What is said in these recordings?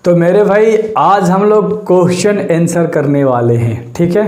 तो मेरे भाई आज हम लोग क्वेश्चन आंसर करने वाले हैं। ठीक है,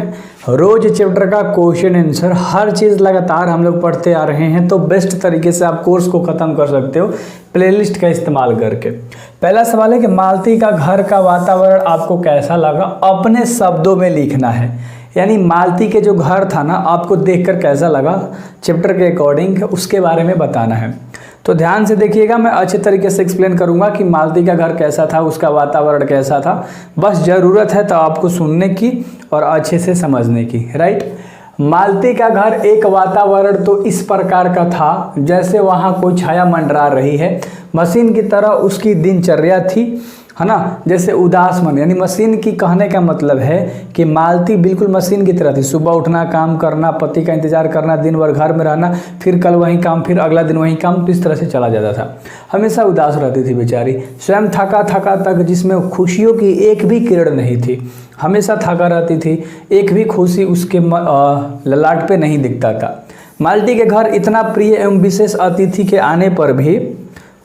रोज चैप्टर का क्वेश्चन आंसर हर चीज़ लगातार हम लोग पढ़ते आ रहे हैं, तो बेस्ट तरीके से आप कोर्स को ख़त्म कर सकते हो प्लेलिस्ट का इस्तेमाल करके। पहला सवाल है कि मालती का घर का वातावरण आपको कैसा लगा, अपने शब्दों में लिखना है। यानी मालती के जो घर था ना, आपको देखकर कैसा लगा चैप्टर के अकॉर्डिंग, उसके बारे में बताना है। तो ध्यान से देखिएगा, मैं अच्छे तरीके से एक्सप्लेन करूंगा कि मालती का घर कैसा था, उसका वातावरण कैसा था। बस ज़रूरत है तो आपको सुनने की और अच्छे से समझने की। राइट, मालती का घर एक वातावरण तो इस प्रकार का था जैसे वहाँ कोई छाया मंडरा रही है। मशीन की तरह उसकी दिनचर्या थी, है ना, जैसे उदास मन। यानी मशीन की कहने का मतलब है कि मालती बिल्कुल मशीन की तरह थी। सुबह उठना, काम करना, पति का इंतजार करना, दिन भर घर में रहना, फिर कल वही काम, फिर अगला दिन वही काम, इस तरह से चला जाता था। हमेशा उदास रहती थी बेचारी, स्वयं थका थका तक, जिसमें खुशियों की एक भी किरण नहीं थी। हमेशा थका रहती थी, एक भी खुशी उसके ललाट पे नहीं दिखता था। मालती के घर इतना प्रिय एवं विशेष अतिथि के आने पर भी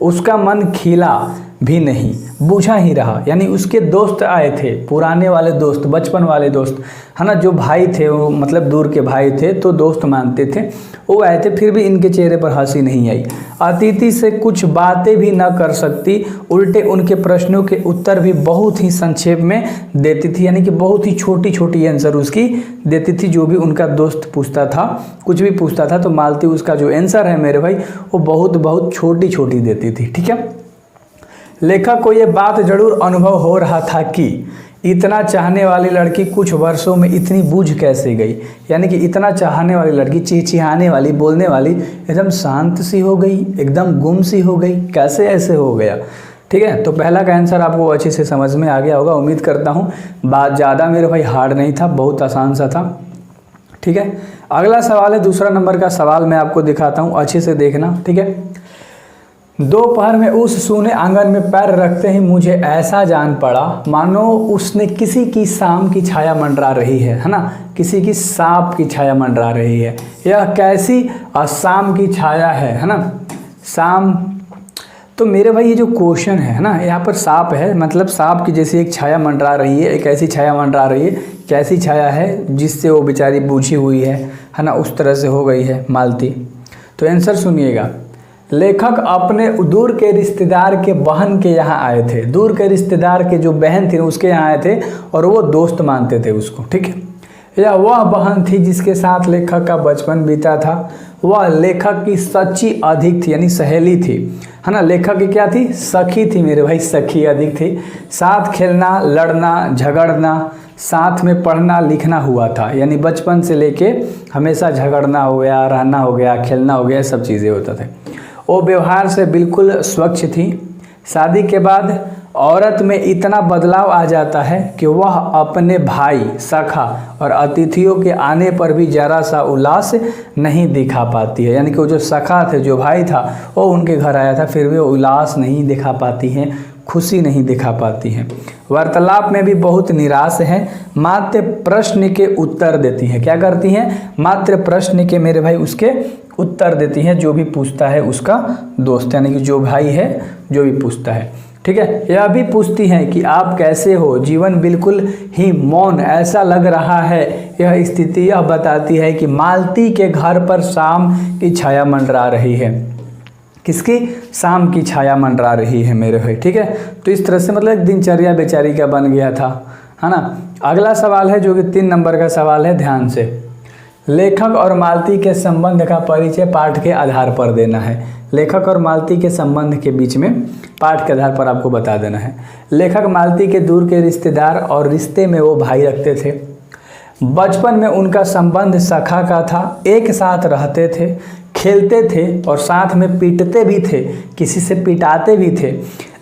उसका मन खिला भी नहीं, बुझा ही रहा। यानी उसके दोस्त आए थे, पुराने वाले दोस्त, बचपन वाले दोस्त, है ना, जो भाई थे, वो मतलब दूर के भाई थे तो दोस्त मानते थे, वो आए थे, फिर भी इनके चेहरे पर हंसी नहीं आई। अतिथि से कुछ बातें भी न कर सकती, उल्टे उनके प्रश्नों के उत्तर भी बहुत ही संक्षेप में देती थी। यानी कि बहुत ही छोटी छोटी आंसर उसकी देती थी। जो भी उनका दोस्त पूछता था, कुछ भी पूछता था, तो मालती उसका जो आंसर है मेरे भाई, वो बहुत छोटी छोटी देती थी। ठीक है, लेखक को ये बात जरूर अनुभव हो रहा था कि इतना चाहने वाली लड़की कुछ वर्षों में इतनी बूझ कैसे गई। यानी कि इतना चाहने वाली लड़की, चिचिहाने वाली, बोलने वाली, एकदम शांत सी हो गई, एकदम गुम सी हो गई, कैसे ऐसे हो गया। ठीक है, तो पहला का आंसर आपको अच्छे से समझ में आ गया होगा, उम्मीद करता हूँ। बात ज़्यादा मेरे भाई हार्ड नहीं था, बहुत आसान सा था। ठीक है, अगला सवाल है, दूसरा नंबर का सवाल मैं आपको दिखाता हूँ, अच्छे से देखना। ठीक है, दोपहर में उस सूने आंगन में पैर रखते ही मुझे ऐसा जान पड़ा मानो उसने किसी की सांप की छाया मंडरा रही है ना, किसी की सांप की छाया मंडरा रही है। यह कैसी सांप की छाया है ना, सांप। तो मेरे भाई ये जो क्वेश्चन है ना, यहाँ पर सांप है, मतलब सांप की जैसी एक छाया मंडरा रही है, एक ऐसी छाया मंडरा रही है। कैसी छाया है जिससे वो बेचारी बूझी हुई है ना, उस तरह से हो गई है मालती। तो आंसर सुनिएगा, लेखक अपने दूर के रिश्तेदार के बहन के यहाँ आए थे। दूर के रिश्तेदार के जो बहन थी उसके यहाँ आए थे और वो दोस्त मानते थे उसको। ठीक है, यह वह बहन थी जिसके साथ लेखक का बचपन बीता था। वह लेखक की सच्ची अधिक थी, यानी सहेली थी, है ना। लेखक की क्या थी, सखी थी मेरे भाई, सखी अधिक थी। साथ खेलना, लड़ना, झगड़ना, साथ में पढ़ना लिखना हुआ था। यानी बचपन से लेके हमेशा झगड़ना हो गया, रहना हो गया, खेलना हो गया, सब चीज़ें होता था। वो व्यवहार से बिल्कुल स्वच्छ थी। शादी के बाद औरत में इतना बदलाव आ जाता है कि वह अपने भाई, सखा और अतिथियों के आने पर भी जरा सा उल्लास नहीं दिखा पाती है। यानी कि वो जो सखा थे, जो भाई था, वो उनके घर आया था, फिर भी वो उल्लास नहीं दिखा पाती हैं, खुशी नहीं दिखा पाती हैं। वार्तालाप में भी बहुत निराश है। मात्र प्रश्न के उत्तर देती हैं। क्या करती हैं, मात्र प्रश्न के मेरे भाई उसके उत्तर देती हैं, जो भी पूछता है उसका दोस्त, यानी कि जो भाई है, जो भी पूछता है। ठीक है, यह भी पूछती हैं कि आप कैसे हो। जीवन बिल्कुल ही मौन ऐसा लग रहा है। यह स्थिति यह बताती है कि मालती के घर पर शाम की छाया मंडरा रही है। किसकी, शाम की छाया मंडरा रही है मेरे भाई। ठीक है, तो इस तरह से मतलब दिनचर्या बेचारी का बन गया था, है ना। अगला सवाल है जो कि 3 नंबर का सवाल है, ध्यान से। लेखक और मालती के संबंध का परिचय पाठ के आधार पर देना है। लेखक और मालती के संबंध के बीच में पाठ के आधार पर आपको बता देना है। लेखक मालती के दूर के रिश्तेदार और रिश्ते में वो भाई रखते थे। बचपन में उनका संबंध सखा का था, एक साथ रहते थे, खेलते थे और साथ में पीटते भी थे, किसी से पिटाते भी थे।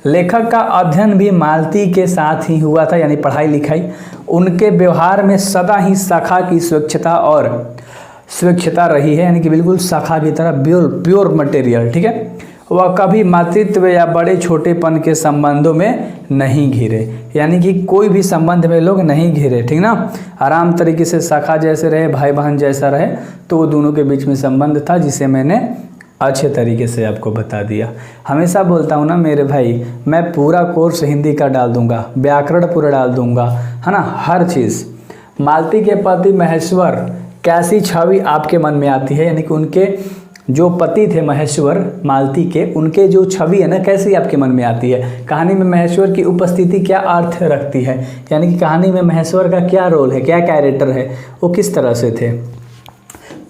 लेखक का अध्ययन भी मालती के साथ ही हुआ था, यानी पढ़ाई लिखाई। उनके व्यवहार में सदा ही सखा की स्वच्छता रही है, यानी कि बिल्कुल सखा की तरह प्योर मटेरियल। ठीक है, वह कभी मातृत्व या बड़े छोटेपन के संबंधों में नहीं घिरे। यानी कि कोई भी संबंध में लोग नहीं घिरे, ठीक ना। आराम तरीके से सखा जैसे रहे, भाई बहन जैसा रहे, तो वो दोनों के बीच में संबंध था, जिसे मैंने अच्छे तरीके से आपको बता दिया। हमेशा बोलता हूँ ना मेरे भाई, मैं पूरा कोर्स हिंदी का डाल दूंगा, व्याकरण पूरा डाल दूंगा, है ना, हर चीज़। मालती के पति महेश्वर कैसी छवि आपके मन में आती है, यानी कि उनके जो पति थे महेश्वर मालती के, उनके जो छवि है ना कैसी आपके मन में आती है। कहानी में महेश्वर की उपस्थिति क्या अर्थ रखती है, यानी कि कहानी में महेश्वर का क्या रोल है, क्या कैरेक्टर है, वो किस तरह से थे।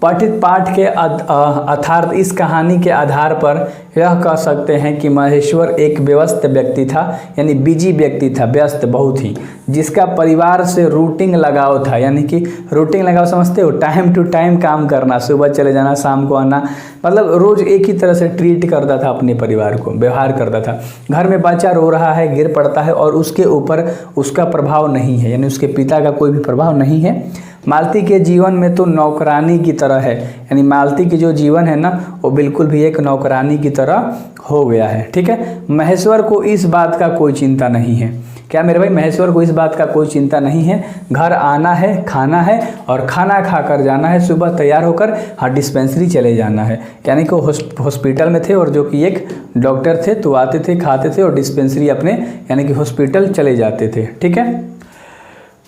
पठित पाठ के अर्थात इस कहानी के आधार पर यह कह सकते हैं कि महेश्वर एक व्यस्त व्यक्ति था, यानी बिजी व्यक्ति था, व्यस्त बहुत ही, जिसका परिवार से रूटीन लगाव था। यानी कि रूटीन लगाव समझते हो, टाइम टू टाइम काम करना, सुबह चले जाना शाम को आना, मतलब रोज़ एक ही तरह से ट्रीट करता था अपने परिवार को, व्यवहार करता था। घर में बच्चा रो रहा है, गिर पड़ता है और उसके ऊपर उसका प्रभाव नहीं है, यानी उसके पिता का कोई भी प्रभाव नहीं है। मालती के जीवन में तो नौकरानी की तरह है, यानी मालती की जो जीवन है ना वो बिल्कुल भी एक नौकरानी की तरह हो गया है। ठीक है, महेश्वर को इस बात का कोई चिंता नहीं है। क्या मेरे भाई, महेश्वर को इस बात का कोई चिंता नहीं है। घर आना है, खाना है और खाना खाकर जाना है, सुबह तैयार होकर हाँ डिस्पेंसरी चले जाना है। यानी कि हॉस्पिटल में थे और जो कि एक डॉक्टर थे, तो आते थे, खाते थे और डिस्पेंसरी अपने यानी कि हॉस्पिटल चले जाते थे। ठीक है,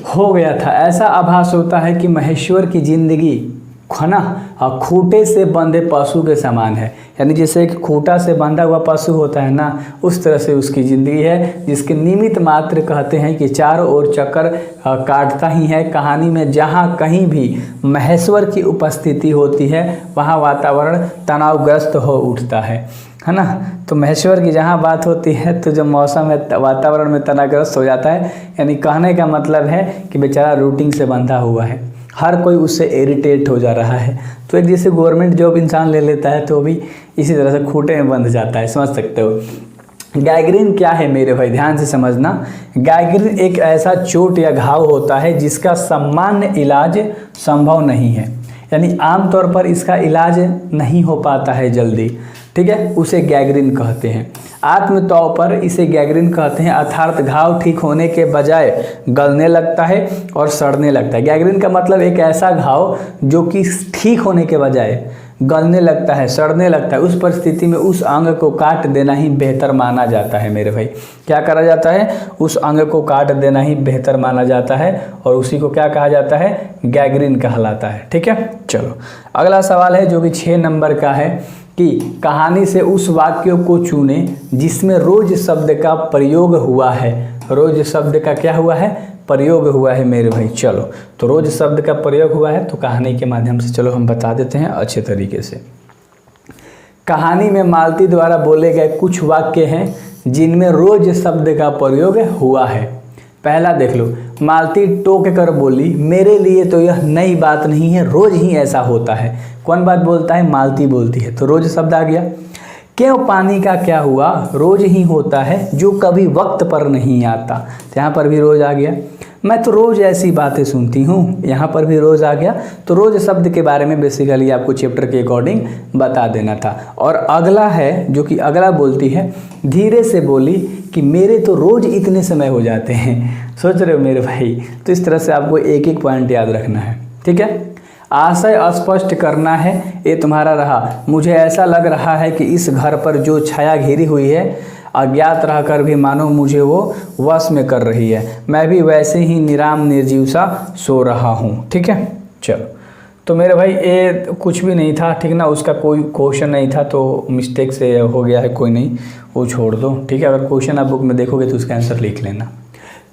हो गया था। ऐसा आभास होता है कि महेश्वर की जिंदगी है ना खूंटे से बंधे पशु के समान है, यानी जैसे एक खूंटा से बंधा हुआ पशु होता है ना, उस तरह से उसकी ज़िंदगी है, जिसके निमित्त मात्र कहते हैं कि चारों ओर चक्कर काटता ही है। कहानी में जहाँ कहीं भी महेश्वर की उपस्थिति होती है वहाँ वातावरण तनावग्रस्त हो उठता है ना। तो महेश्वर की जहाँ बात होती है तो जो मौसम है वातावरण में तनावग्रस्त हो जाता है, यानी कहने का मतलब है कि बेचारा रूटीन से बंधा हुआ है, हर कोई उससे इरिटेट हो जा रहा है। तो एक जैसे गवर्नमेंट जॉब इंसान ले लेता है तो भी इसी तरह से खूंटे में बंध जाता है, समझ सकते हो। गैंग्रीन क्या है मेरे भाई, ध्यान से समझना। गैंग्रीन एक ऐसा चोट या घाव होता है जिसका सामान्य इलाज संभव नहीं है, यानी आमतौर पर इसका इलाज नहीं हो पाता है जल्दी। ठीक है, उसे गैंग्रीन कहते हैं। आत्मतौर पर इसे गैंग्रीन कहते हैं, अर्थात घाव ठीक होने के बजाय गलने लगता है और सड़ने लगता है। गैंग्रीन का मतलब एक ऐसा घाव जो कि ठीक होने के बजाय गलने लगता है, सड़ने लगता है, उस परिस्थिति में उस अंग को काट देना ही बेहतर माना जाता है मेरे भाई। क्या करा जाता है, उस अंग को काट देना ही बेहतर माना जाता है और उसी को क्या कहा जाता है, गैंग्रीन कहलाता है। ठीक है, चलो अगला सवाल है जो कि 6 नंबर का है कि कहानी से उस वाक्यों को चुने जिसमें रोज शब्द का प्रयोग हुआ है। रोज शब्द का क्या हुआ है, प्रयोग हुआ है मेरे भाई। चलो तो रोज शब्द का प्रयोग हुआ है तो कहानी के माध्यम से चलो हम बता देते हैं अच्छे तरीके से। कहानी में मालती द्वारा बोले गए कुछ वाक्य हैं जिनमें रोज शब्द का प्रयोग हुआ है। पहला देख लो, मालती टोक कर बोली, मेरे लिए तो यह नई बात नहीं है, रोज ही ऐसा होता है। कौन बात बोलता है, मालती बोलती है, तो रोज शब्द आ गया। क्यों पानी का क्या हुआ, रोज ही होता है जो कभी वक्त पर नहीं आता, तो यहाँ पर भी रोज आ गया। मैं तो रोज़ ऐसी बातें सुनती हूँ, यहाँ पर भी रोज़ आ गया। तो रोज़ शब्द के बारे में बेसिकली आपको चैप्टर के अकॉर्डिंग बता देना था। और अगला है जो कि अगला बोलती है, धीरे से बोली कि मेरे तो रोज़ इतने समय हो जाते हैं। सोच रहे हो मेरे भाई, तो इस तरह से आपको एक एक पॉइंट याद रखना है, ठीक है। आशय स्पष्ट करना है, ये तुम्हारा रहा। मुझे ऐसा लग रहा है कि इस घर पर जो छाया घेरी हुई है, अज्ञात रहकर भी मानो मुझे वो वश में कर रही है। मैं भी वैसे ही निराम निर्जीव सा सो रहा हूँ, ठीक है। चलो तो मेरे भाई ये कुछ भी नहीं था, ठीक ना, उसका कोई क्वेश्चन नहीं था, तो मिस्टेक से हो गया है, कोई नहीं, वो छोड़ दो, ठीक है। अगर क्वेश्चन आप बुक में देखोगे तो उसका आंसर लिख लेना।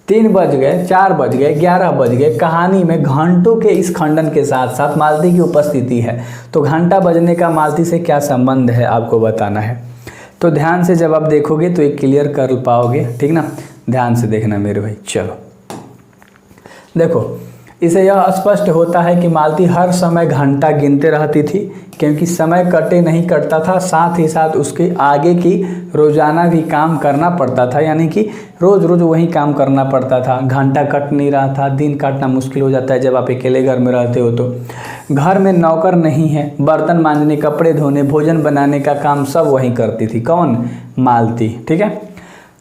3 बज गए, 4 बज गए, 11 बज गए। कहानी में घंटों के इस खंडन के साथ साथ मालती की उपस्थिति है, तो घंटा बजने का मालती से क्या संबंध है आपको बताना है। तो ध्यान से जब आप देखोगे तो एक क्लियर कर पाओगे, ठीक ना। ध्यान से देखना मेरे भाई। चलो देखो, इसे यह स्पष्ट होता है कि मालती हर समय घंटा गिनते रहती थी, क्योंकि समय कटे नहीं कटता था, साथ ही साथ उसके आगे की रोज़ाना भी काम करना पड़ता था, यानी कि रोज़ रोज़ वही काम करना पड़ता था। घंटा कट नहीं रहा था, दिन काटना मुश्किल हो जाता है जब आप अकेले घर में रहते हो। तो घर में नौकर नहीं है, बर्तन मांजने, कपड़े धोने, भोजन बनाने का काम सब वही करती थी। कौन? मालती, ठीक है।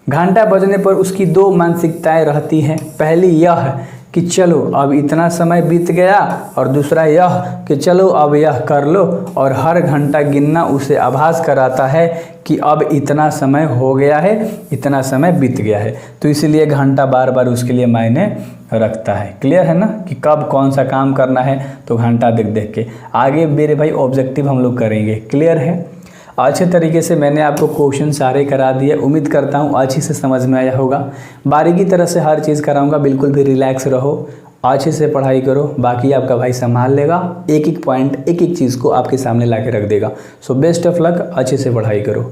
घंटा बजने पर उसकी 2 मानसिकताएं रहती हैं। पहली यह कि चलो अब इतना समय बीत गया, और दूसरा यह कि चलो अब यह कर लो, और हर घंटा गिनना उसे आभास कराता है कि अब इतना समय हो गया है, इतना समय बीत गया है। तो इसलिए घंटा बार बार उसके लिए मायने रखता है। क्लियर है ना कि कब कौन सा काम करना है, तो घंटा देख देख के। आगे मेरे भाई ऑब्जेक्टिव हम लोग करेंगे। क्लियर है? अच्छे तरीके से मैंने आपको क्वेश्चन सारे करा दिए, उम्मीद करता हूँ अच्छे से समझ में आया होगा। बारीकी तरह से हर चीज़ कराऊंगा, बिल्कुल भी रिलैक्स रहो, अच्छे से पढ़ाई करो, बाकी आपका भाई संभाल लेगा, एक एक पॉइंट एक एक चीज़ को आपके सामने ला के रख देगा। सो बेस्ट ऑफ लक, अच्छे से पढ़ाई करो।